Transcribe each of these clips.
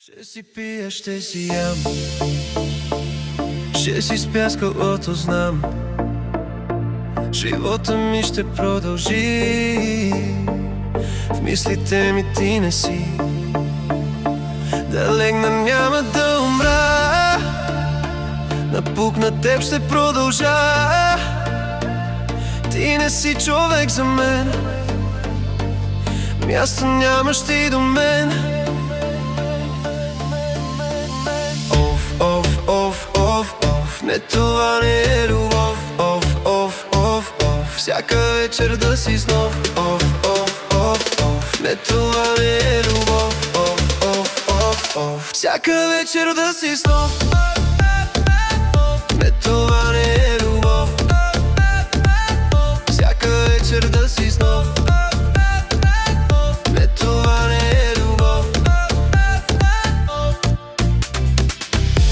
Ще си пия, ще си ям, ще си спя с когото знам. Живота ми ще продължи, в мислите ми ти не си. Да легна, няма да умра, напук на теб ще продължа. Ти не си човек за мен, място нямаш ти до мен. Не, това не е любов. Всяка вечер да си с нов. Не, това не е любов. Всяка вечер да си с нов. Не, това не е любов. Всяка вечер да си с нов. Не, това не е любов.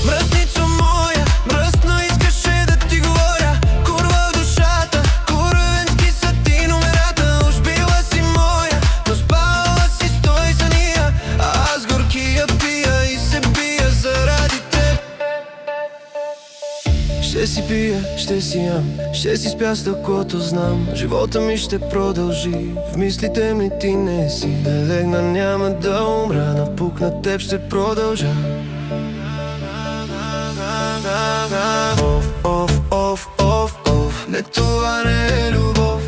Мръсница моя, мръсно искаше да ти говоря. Курва в душата, курвенски са ти номерата. Уж била си моя, но спала си с той съния. А аз горкия пия и се бия заради теб. Ще си пия, ще си ям, ще си спя с такото знам. Живота ми ще продължи, в мислите ми ти не си. Да легна, няма да умра, напук на теб ще продължа. Не, това не е любов.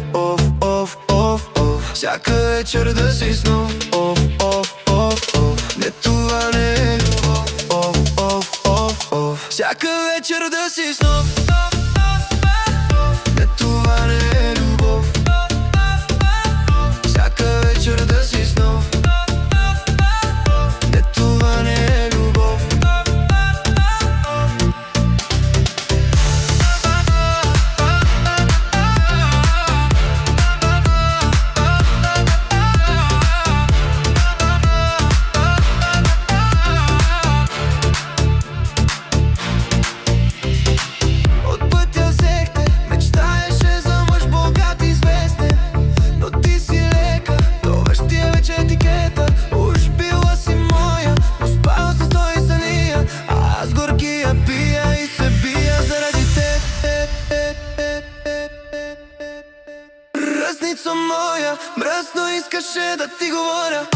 Всяка вечер да си с нов. Не, това не е любов. Всяка вечер да си с нов. Не, това не е любов. Всяка вечер да си с нов. Не, това не е любов. Мръсница моя, мръсно искаше да ти говоря.